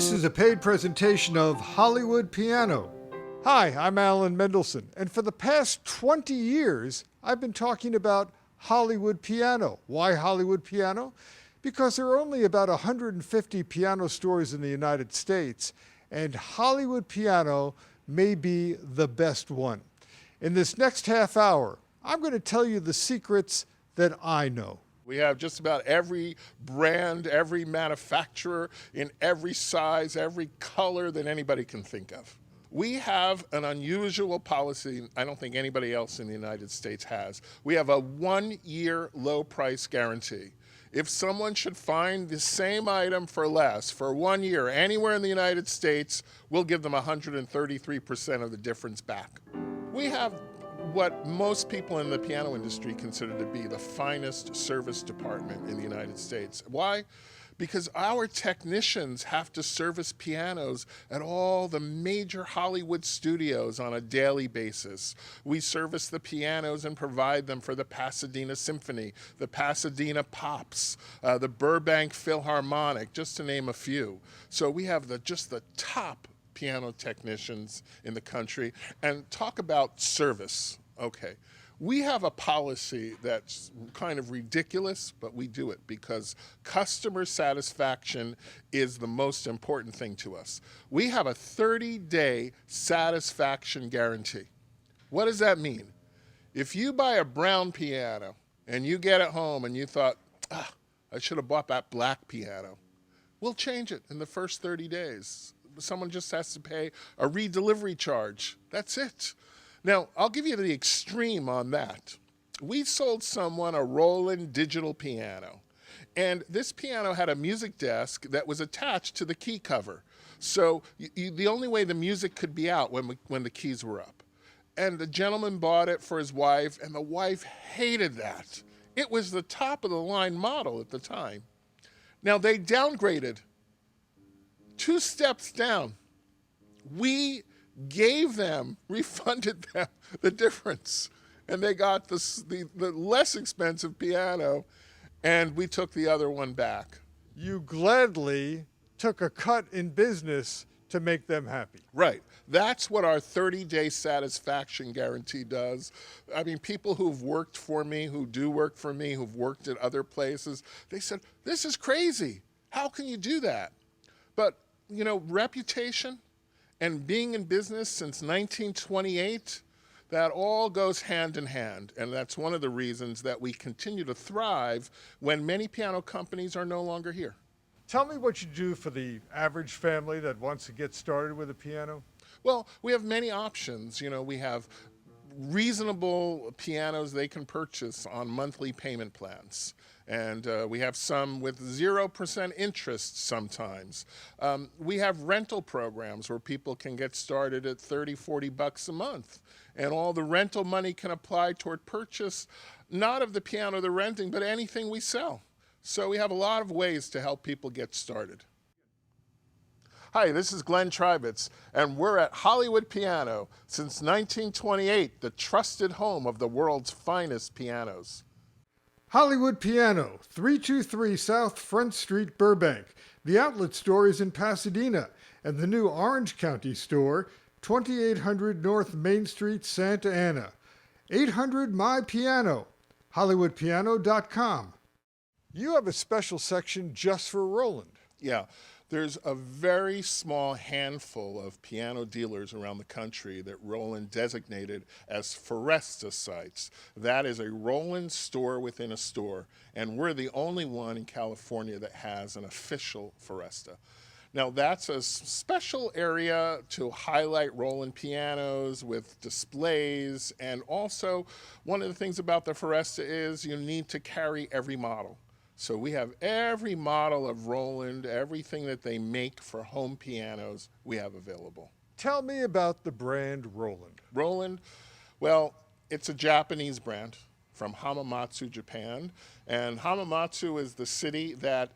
This is a paid presentation of Hollywood Piano. Hi, I'm Alan Mendelson, and for the past 20 years, I've been talking about Hollywood Piano. Why Hollywood Piano? Because there are only about 150 piano stores in the United States, and Hollywood Piano may be the best one. In this next half hour, I'm going to tell you the secrets that I know. We have just about every brand, every manufacturer in every size, every color that anybody can think of. We have an unusual policy I don't think anybody else in the United States has. We have a 1-year low price guarantee. If someone should find the same item for less for 1 year anywhere in the United States, we'll give them 133% of the difference back. We have what most people in the piano industry consider to be the finest service department in the United States. Why? Because our technicians have to service pianos at all the major Hollywood studios on a daily basis. We service the pianos and provide them for the Pasadena Symphony, the Pasadena Pops, the Burbank Philharmonic, just to name a few. So we have just the top piano technicians in the country. And talk about service. Okay, we have a policy that's kind of ridiculous, but we do it because customer satisfaction is the most important thing to us. We have a 30-day satisfaction guarantee. What does that mean? If you buy a brown piano and you get it home and you thought, I should have bought that black piano, we'll change it in the first 30 days. Someone just has to pay a redelivery charge. That's it. Now, I'll give you the extreme on that. We sold someone a Roland digital piano, and this piano had a music desk that was attached to the key cover. So the only way the music could be out when the keys were up. And the gentleman bought it for his wife, and the wife hated that. It was the top of the line model at the time. Now, they downgraded 2 steps down. We gave them, refunded them the difference. And they got the less expensive piano, and we took the other one back. You gladly took a cut in business to make them happy. Right. That's what our 30-day satisfaction guarantee does. I mean, people who've worked for me, who do work for me, who've worked at other places, they said, this is crazy. How can you do that? But, you know, reputation and being in business since 1928, that all goes hand in hand. And that's one of the reasons that we continue to thrive when many piano companies are no longer here. Tell me what you do for the average family that wants to get started with a piano. Well, we have many options. You know, we have reasonable pianos they can purchase on monthly payment plans. And we have some with 0% interest sometimes. We have rental programs where people can get started at $30, $40 a month. And all the rental money can apply toward purchase, not of the piano they're renting, but anything we sell. So we have a lot of ways to help people get started. Hi, this is Glenn Tribitz, and we're at Hollywood Piano since 1928, the trusted home of the world's finest pianos. Hollywood Piano, 323 South Front Street, Burbank. The outlet store is in Pasadena, and the new Orange County store, 2800 North Main Street, Santa Ana. 800 My Piano, HollywoodPiano.com. You have a special section just for Roland. Yeah. There's a very small handful of piano dealers around the country that Roland designated as Foresta sites. That is a Roland store within a store, and we're the only one in California that has an official Foresta. Now, that's a special area to highlight Roland pianos with displays, and also one of the things about the Foresta is you need to carry every model. So we have every model of Roland, everything that they make for home pianos, we have available. Tell me about the brand Roland. Roland, well, it's a Japanese brand from Hamamatsu, Japan. And Hamamatsu is the city that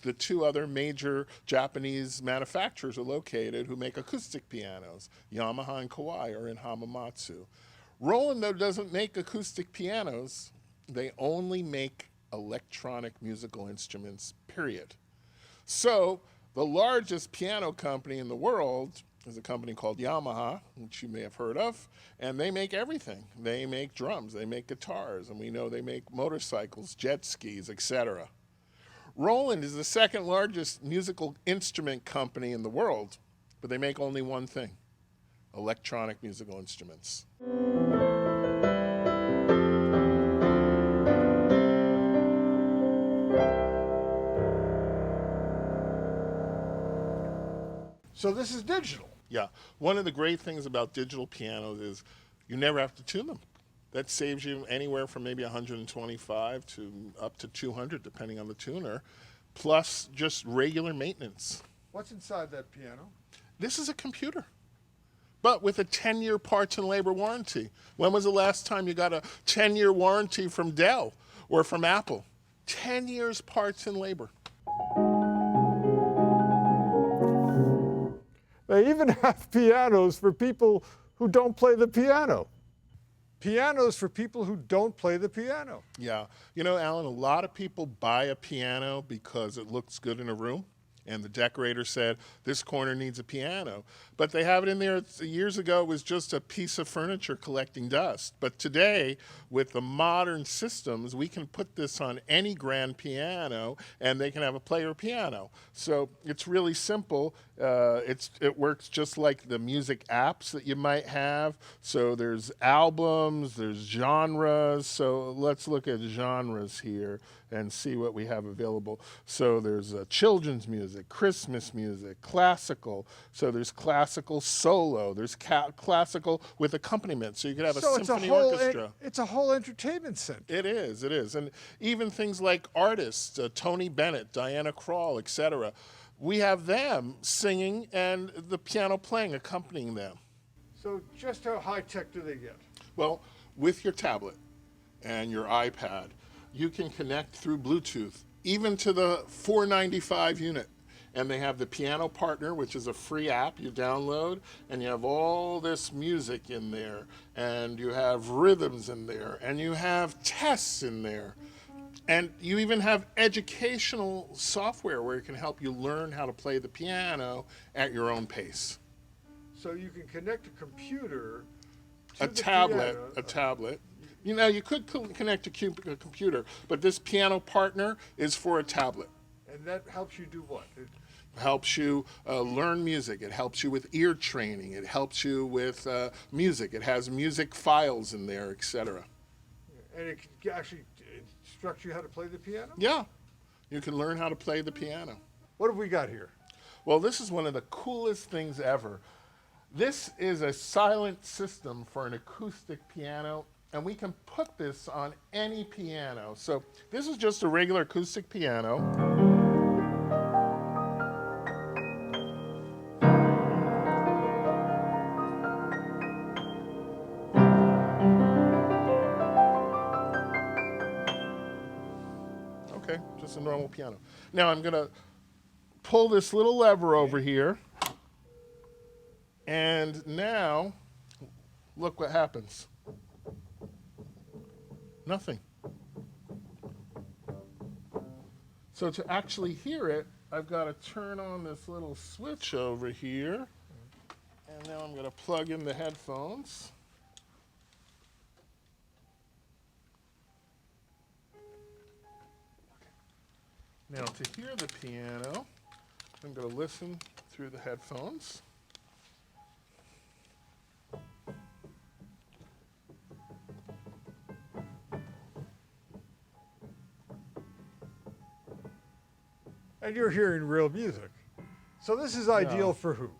the 2 other major Japanese manufacturers are located who make acoustic pianos. Yamaha and Kawai are in Hamamatsu. Roland, though, doesn't make acoustic pianos. They only make electronic musical instruments, period. So The largest piano company in the world is a company called Yamaha, which you may have heard of, and they make everything. They make drums, they make guitars, and we know they make motorcycles, jet skis, etc. Roland is the second largest musical instrument company in the world, but they make only one thing: electronic musical instruments. So this is digital. Yeah, one of the great things about digital pianos is you never have to tune them. That saves you anywhere from maybe 125 to up to 200, depending on the tuner, plus just regular maintenance. What's inside that piano? This is a computer, but with a 10-year parts and labor warranty. When was the last time you got a 10-year warranty from Dell or from Apple? 10 years parts and labor. They even have pianos for people who don't play the piano. Pianos for people who don't play the piano. Yeah. You know, Alan, a lot of people buy a piano because it looks good in a room, and the decorator said, this corner needs a piano. But they have it in there. Years ago, it was just a piece of furniture collecting dust. But today, with the modern systems, we can put this on any grand piano, and they can have a player piano. So it's really simple. It works just like the music apps that you might have. So there's albums, there's genres. So let's look at genres here and see what we have available. So there's children's music, Christmas music, classical. So there's classical solo. There's classical with accompaniment. So you could have a symphony orchestra. It's a whole entertainment center. It is, it is. And even things like artists, Tony Bennett, Diana Krall, etc. We have them singing and the piano playing, accompanying them. So just how high-tech do they get? Well, with your tablet and your iPad, you can connect through Bluetooth, even to the 495 unit. And they have the Piano Partner, which is a free app you download, and you have all this music in there, and you have rhythms in there, and you have tests in there. And you even have educational software where it can help you learn how to play the piano at your own pace. So you can connect a computer to a tablet. You know, you could connect a computer, but this Piano Partner is for a tablet. And that helps you do what? It helps you learn music. It helps you with ear training. It helps you with music. It has music files in there, etc. And it can actually instruct you how to play the piano? Yeah, you can learn how to play the piano. What have we got here? Well, this is one of the coolest things ever. This is a silent system for an acoustic piano, and we can put this on any piano. So this is just a regular acoustic piano. Okay, just a normal piano. Now I'm going to pull this little lever over here, and now look what happens. Nothing. So to actually hear it, I've got to turn on this little switch over here, and now I'm going to plug in the headphones. Now to hear the piano, I'm going to listen through the headphones. And you're hearing real music. So this is ideal for who?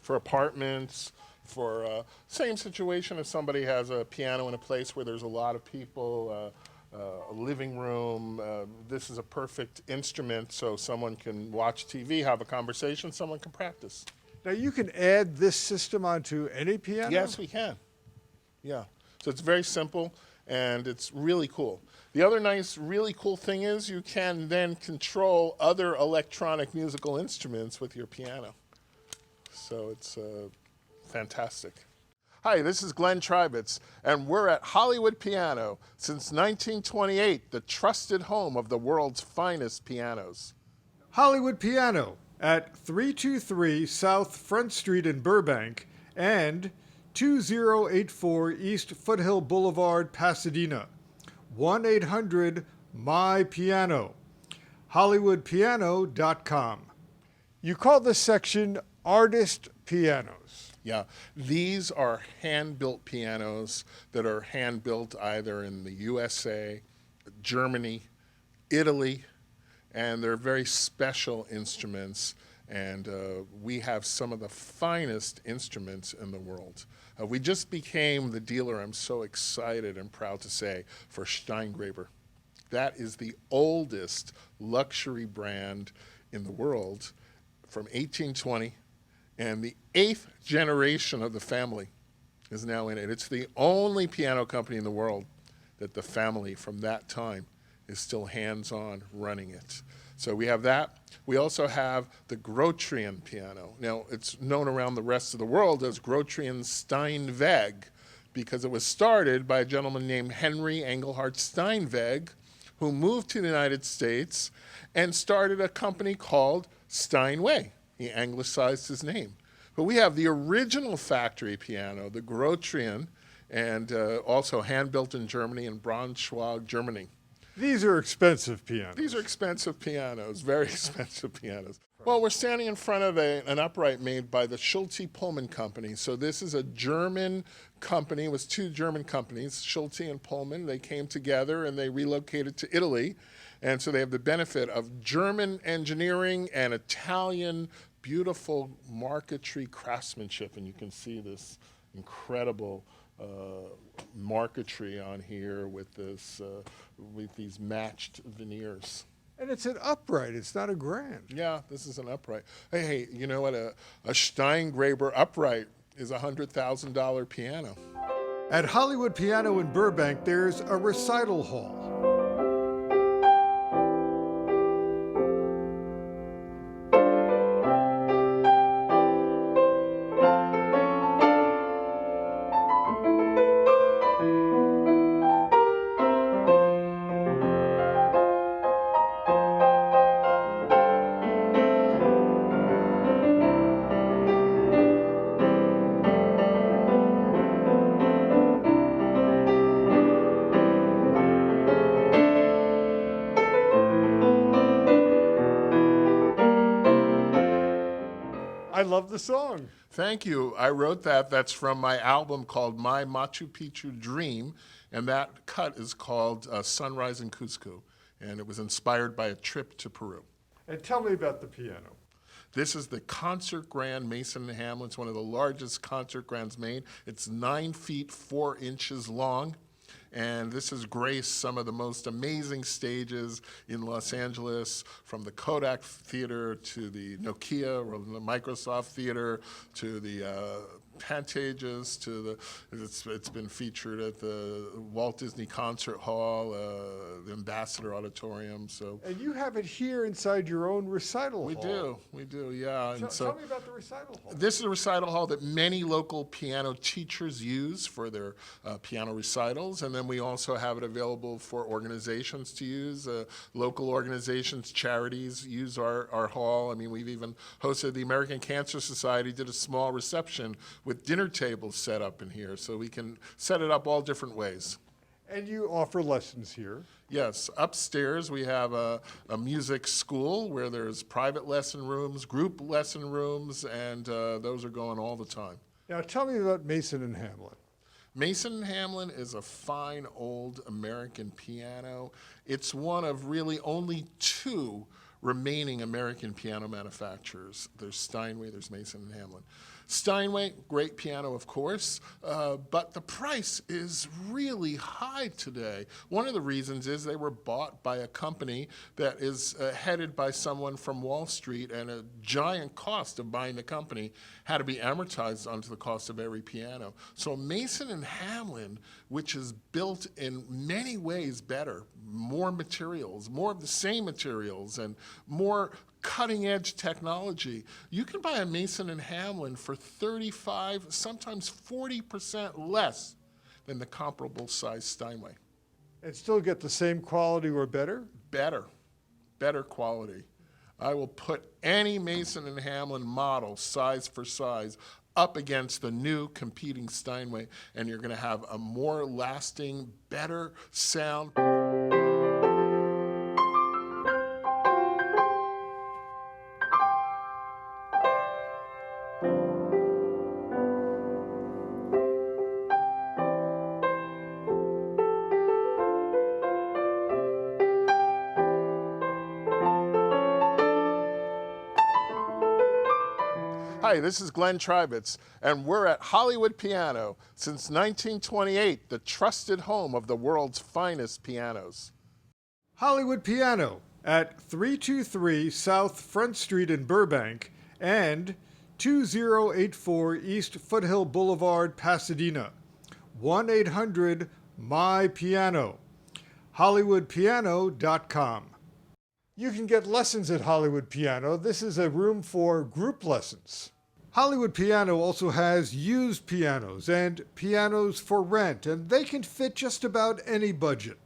For apartments, for same situation if somebody has a piano in a place where there's a lot of people, a living room. This is a perfect instrument so someone can watch TV, have a conversation, someone can practice. Now you can add this system onto any piano? Yes, we can. Yeah. So it's very simple and it's really cool. The other nice, really cool thing is you can then control other electronic musical instruments with your piano. So it's fantastic. Hi, this is Glenn Tribitz, and we're at Hollywood Piano. Since 1928, the trusted home of the world's finest pianos. Hollywood Piano, at 323 South Front Street in Burbank and 2084 East Foothill Boulevard, Pasadena. 1-800-MY-PIANO. HollywoodPiano.com. You call this section Artist Pianos. Yeah, these are hand-built pianos that are hand-built either in the USA, Germany, Italy, and they're very special instruments, and we have some of the finest instruments in the world. We just became the dealer, I'm so excited and proud to say, for Steingraber. That is the oldest luxury brand in the world from 1820, and the 8th generation of the family is now in it. It's the only piano company in the world that the family from that time is still hands-on running it. So we have that. We also have the Grotrian piano. Now, it's known around the rest of the world as Grotrian Steinweg because it was started by a gentleman named Henry Engelhard Steinweg, who moved to the United States and started a company called Steinway. He anglicized his name. But we have the original factory piano, the Grotrian, and also hand-built in Germany, in Braunschweig, Germany. These are expensive pianos. These are expensive pianos, very expensive pianos. Well, we're standing in front of an upright made by the Schulte-Pullman Company. So this is a German company. It was two German companies, Schulte and Pullman. They came together and they relocated to Italy. And so they have the benefit of German engineering and Italian beautiful marquetry craftsmanship. And you can see this incredible marquetry on here with these matched veneers. And it's an upright, it's not a grand. Yeah, this is an upright. Hey, you know what? A Steingraber upright is a $100,000 piano. At Hollywood Piano in Burbank, there's a recital hall. I love the song. Thank you. I wrote that. That's from my album called My Machu Picchu Dream, and that cut is called Sunrise in Cusco, and it was inspired by a trip to Peru. And tell me about the piano. This is the Concert Grand Mason & Hamlin. It's one of the largest concert grands made. It's 9 feet 4 inches long. And this has graced some of the most amazing stages in Los Angeles, from the Kodak Theater to the Nokia or the Microsoft Theater to the Pantages to it's been featured at the Walt Disney Concert Hall, the Ambassador Auditorium. So. And you have it here inside your own recital hall. We do, yeah. Tell me about the recital hall. This is a recital hall that many local piano teachers use for their piano recitals, and then we also have it available for organizations to use. Local organizations, charities use our hall. I mean, we've even hosted the American Cancer Society, did a small reception with dinner tables set up in here, so we can set it up all different ways. And you offer lessons here. Yes, upstairs we have a music school where there's private lesson rooms, group lesson rooms, and those are going all the time. Now tell me about Mason and Hamlin. Mason & Hamlin is a fine old American piano. It's one of really only 2 remaining American piano manufacturers. There's Steinway, there's Mason & Hamlin. Steinway, great piano, of course, but the price is really high today. One of the reasons is they were bought by a company that is headed by someone from Wall Street, and a giant cost of buying the company had to be amortized onto the cost of every piano. So Mason & Hamlin, which is built in many ways better, more materials, more of the same materials, and more cutting-edge technology. You can buy a Mason & Hamlin for 35, sometimes 40% less than the comparable size Steinway. And still get the same quality or better? Better quality. I will put any Mason and Hamlin model, size for size, up against the new competing Steinway, and you're going to have a more lasting, better sound. Hi, this is Glenn Tribitz, and we're at Hollywood Piano since 1928, the trusted home of the world's finest pianos. Hollywood Piano at 323 South Front Street in Burbank and 2084 East Foothill Boulevard, Pasadena. 1-800-MY-PIANO. HollywoodPiano.com. You can get lessons at Hollywood Piano. This is a room for group lessons. Hollywood Piano also has used pianos and pianos for rent, and they can fit just about any budget.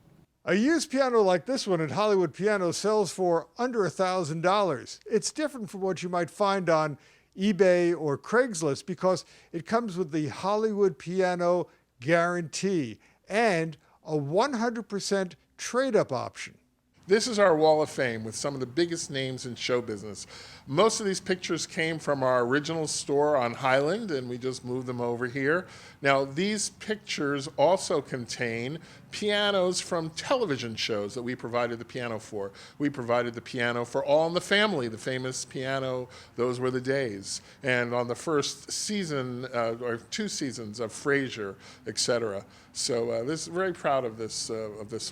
A used piano like this one at Hollywood Piano sells for under $1,000. It's different from what you might find on eBay or Craigslist because it comes with the Hollywood Piano guarantee and a 100% trade-up option. This is our wall of fame with some of the biggest names in show business. Most of these pictures came from our original store on Highland, and we just moved them over here. Now, these pictures also contain pianos from television shows that we provided the piano for. We provided the piano for All in the Family, the famous piano, Those Were the Days. And on the first season, or 2 seasons of Frasier, etc. So we're very proud of this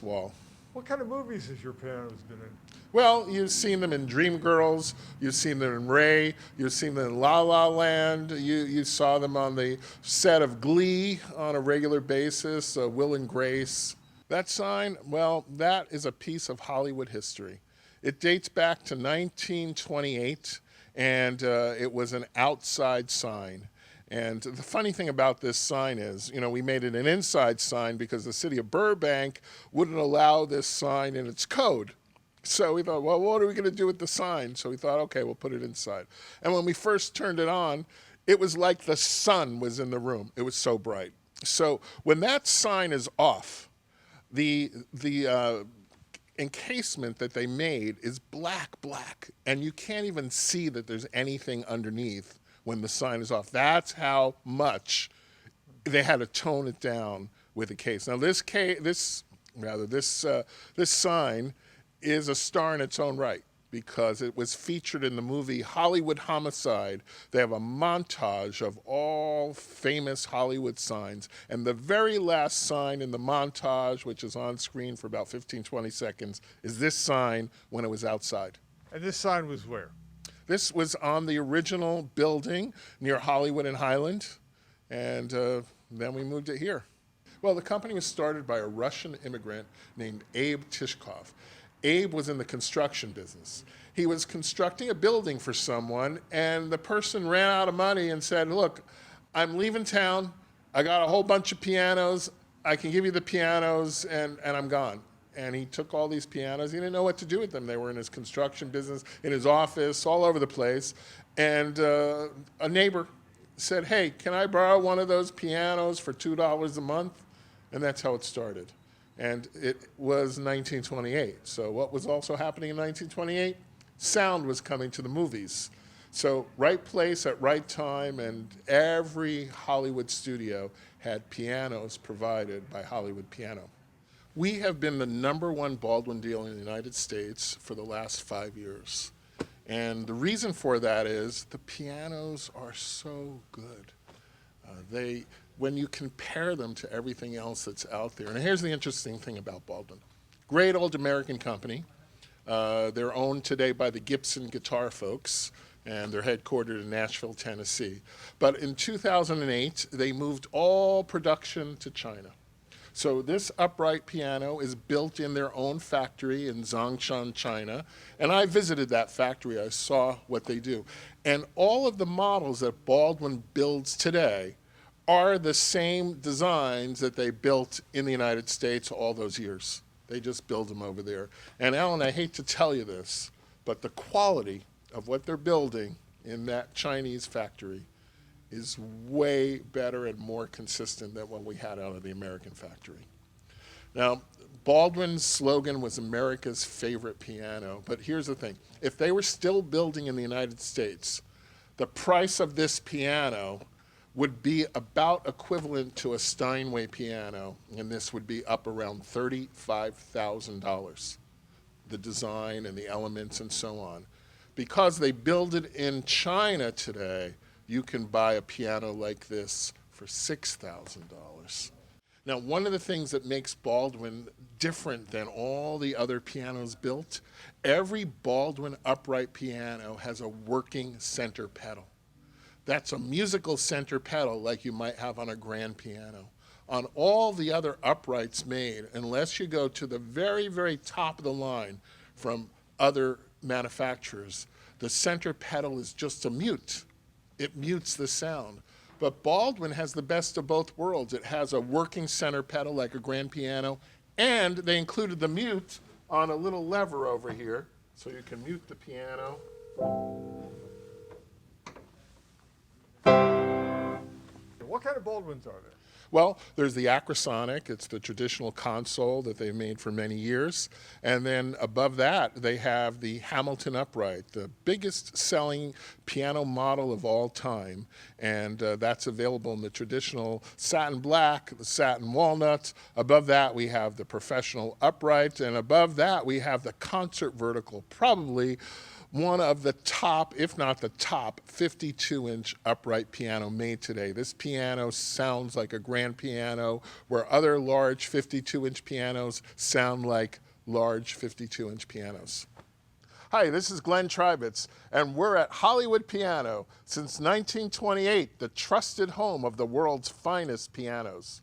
wall. What kind of movies has your pianos been in? Well, you've seen them in Dreamgirls, you've seen them in Ray, you've seen them in La La Land, you saw them on the set of Glee on a regular basis, Will and Grace. That sign, well, that is a piece of Hollywood history. It dates back to 1928, and it was an outside sign. And the funny thing about this sign is, we made it an inside sign because the city of Burbank wouldn't allow this sign in its code. So we thought, well, what are we going to do with the sign? So we thought, okay, we'll put it inside. And when we first turned it on, it was like the sun was in the room. It was so bright. So when that sign is off, the encasement that they made is black, and you can't even see that there's anything underneath when the sign is off. That's how much they had to tone it down with the case. Now this sign is a star in its own right because it was featured in the movie Hollywood Homicide. They have a montage of all famous Hollywood signs, and the very last sign in the montage, which is on screen for about 15-20 seconds, is this sign when it was outside. And this sign was where? This was on the original building near Hollywood and Highland, and then we moved it here. Well, the company was started by a Russian immigrant named Abe Tishkov. Abe was in the construction business. He was constructing a building for someone, and the person ran out of money and said, look, I'm leaving town. I got a whole bunch of pianos. I can give you the pianos, and I'm gone. And he took all these pianos. He didn't know what to do with them. They were in his construction business, in his office, all over the place. And a neighbor said, hey, can I borrow one of those pianos for $2 a month? And that's how it started. And it was 1928. So what was also happening in 1928? Sound was coming to the movies. So right place at right time, and every Hollywood studio had pianos provided by Hollywood Piano. We have been the -- 1 Baldwin deal in the United States for the last 5 years. And the reason for that is the pianos are so good. When you compare them to everything else that's out there, and here's the interesting thing about Baldwin. Great old American company. They're owned today by the Gibson guitar folks, and they're headquartered in Nashville, Tennessee. But in 2008, they moved all production to China. So this upright piano is built in their own factory in Zhongshan, China. And I visited that factory. I saw what they do. And all of the models that Baldwin builds today are the same designs that they built in the United States all those years. They just build them over there. And Alan, I hate to tell you this, but the quality of what they're building in that Chinese factory is way better and more consistent than what we had out of the American factory. Now, Baldwin's slogan was America's favorite piano, but here's the thing. If they were still building in the United States, the price of this piano would be about equivalent to a Steinway piano, and this would be up around $35,000, the design and the elements and so on. Because they build it in China today, you can buy a piano like this for $6,000. Now, one of the things that makes Baldwin different than all the other pianos built, every Baldwin upright piano has a working center pedal. That's a musical center pedal like you might have on a grand piano. On all the other uprights made, unless you go to the very, very top of the line from other manufacturers, the center pedal is just a mute. It mutes the sound. But Baldwin has the best of both worlds. It has a working center pedal like a grand piano, and they included the mute on a little lever over here, so you can mute the piano. What kind of Baldwins are there? Well, there's the Acrosonic. It's the traditional console that they've made for many years. And then above that, they have the Hamilton Upright, the biggest selling piano model of all time. And that's available in the traditional satin black, the satin walnut. Above that, we have the professional upright. And above that, we have the concert vertical, probably one of the top, if not the top, 52-inch upright piano made today. This piano sounds like a grand piano, where other large 52-inch pianos sound like large 52-inch pianos. Hi, this is Glenn Tribitz, and we're at Hollywood Piano. Since 1928, the trusted home of the world's finest pianos.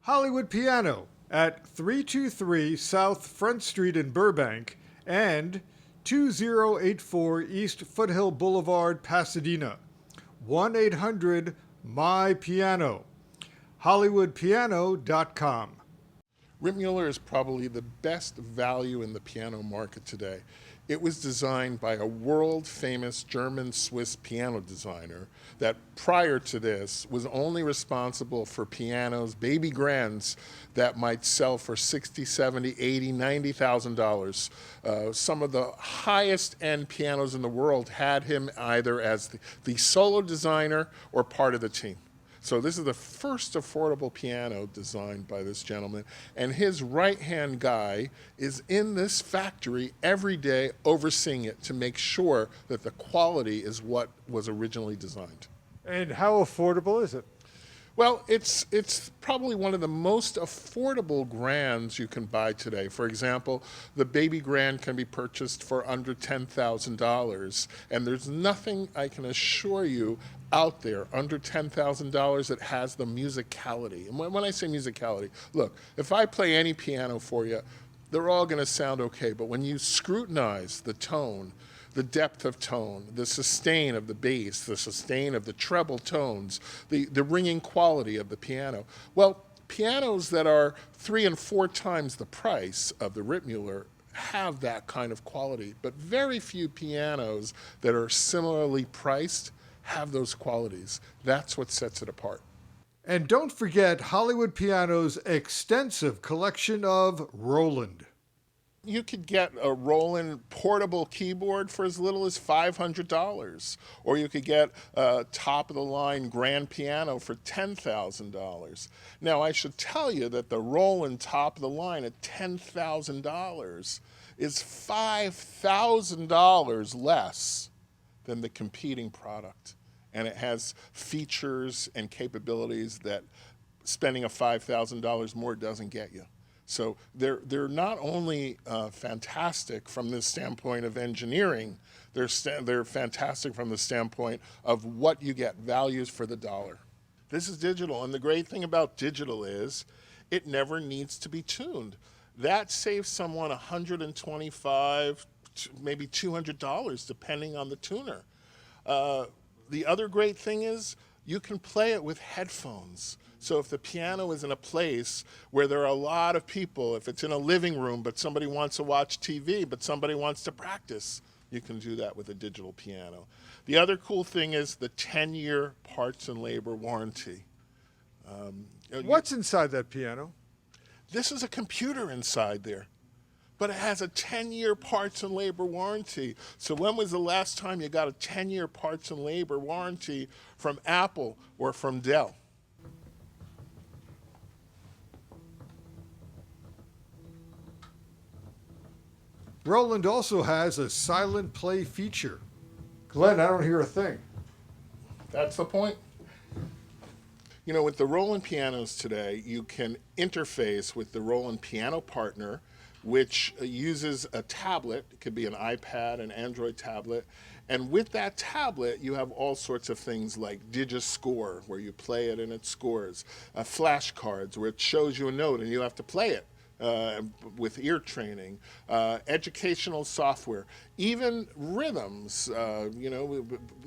Hollywood Piano at 323 South Front Street in Burbank and 2084 East Foothill Boulevard, Pasadena. 1-800-MY-PIANO. HollywoodPiano.com. Rittmuller is probably the best value in the piano market today. It was designed by a world-famous German-Swiss piano designer that prior to this was only responsible for pianos, baby grands, that might sell for $60,000, $70,000, $80,000, $90,000. Some of the highest end pianos in the world had him either as the solo designer or part of the team. So this is the first affordable piano designed by this gentleman, and his right-hand guy is in this factory every day overseeing it to make sure that the quality is what was originally designed. And how affordable is it? Well, it's probably one of the most affordable grands you can buy today. For example, the baby grand can be purchased for under $10,000, and there's nothing, I can assure you, out there under $10,000 that has the musicality. And when I say musicality, look, if I play any piano for you, they're all going to sound okay, but when you scrutinize the tone, the depth of tone, the sustain of the bass, the sustain of the treble tones, the ringing quality of the piano. Well, pianos that are 3 and 4 times the price of the Rittmuller have that kind of quality, but very few pianos that are similarly priced have those qualities. That's what sets it apart. And don't forget Hollywood Piano's extensive collection of Roland. You could get a Roland portable keyboard for as little as $500, or you could get a top-of-the-line grand piano for $10,000. Now, I should tell you that the Roland top-of-the-line at $10,000 is $5,000 less than the competing product, and it has features and capabilities that spending a $5,000 more doesn't get you. So they're not only fantastic from the standpoint of engineering, they're fantastic from the standpoint of what you get, values for the dollar. This is digital, and the great thing about digital is it never needs to be tuned. That saves someone $125, maybe $200, depending on the tuner. The other great thing is You can play it with headphones. So if the piano is in a place where there are a lot of people, if it's in a living room but somebody wants to watch TV but somebody wants to practice, you can do that with a digital piano. The other cool thing is the 10-year parts and labor warranty. What's inside that piano? This is a computer inside there, but it has a 10-year parts and labor warranty. So when was the last time you got a 10-year parts and labor warranty from Apple or from Dell? Roland also has a silent play feature. Glenn, I don't hear a thing. That's the point. You know, with the Roland pianos today, you can interface with the Roland Piano Partner, which uses a tablet. It could be an iPad, an Android tablet. And with that tablet, you have all sorts of things like Digiscore, where you play it and it scores, flashcards, where it shows you a note and you have to play it. With ear training, educational software, even rhythms.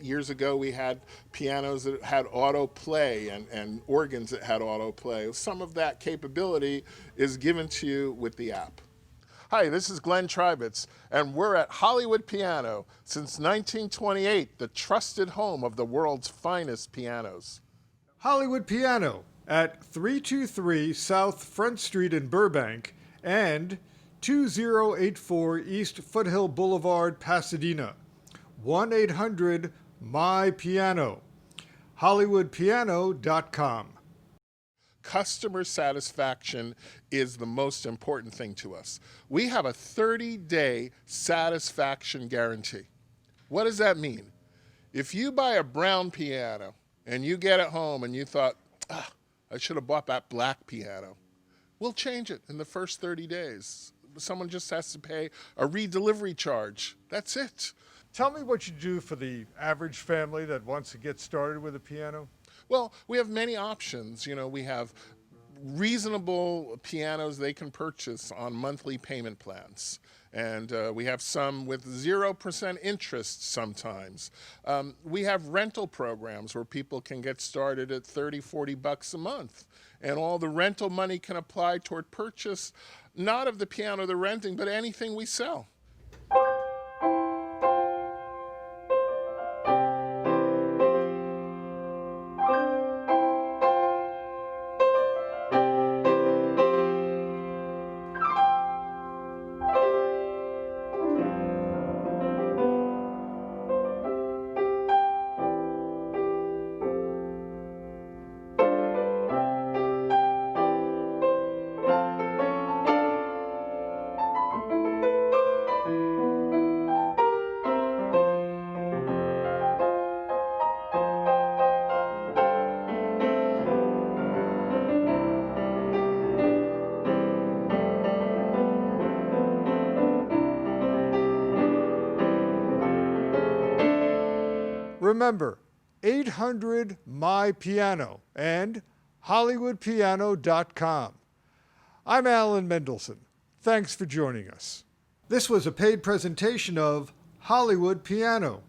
Years ago we had pianos that had autoplay and organs that had autoplay. Some of that capability is given to you with the app. Hi, this is Glenn Tribitz, and we're at Hollywood Piano since 1928, the trusted home of the world's finest pianos. Hollywood Piano at 323 South Front Street in Burbank and 2084 East Foothill Boulevard, Pasadena. 1-800-MY-PIANO. HollywoodPiano.com. Customer satisfaction is the most important thing to us. We have a 30-day satisfaction guarantee. What does that mean? If you buy a brown piano and you get it home and you thought, I should have bought that black piano, we'll change it in the first 30 days. Someone just has to pay a redelivery charge. That's it. Tell me what you do for the average family that wants to get started with a piano. Well, we have many options. You know, we have reasonable pianos they can purchase on monthly payment plans. And we have some with 0% interest sometimes. We have rental programs where people can get started at $30-40 a month. And all the rental money can apply toward purchase, not of the piano they're renting, but anything we sell. Remember, 800-MY-PIANO and HollywoodPiano.com. I'm Alan Mendelson. Thanks for joining us. This was a paid presentation of Hollywood Piano.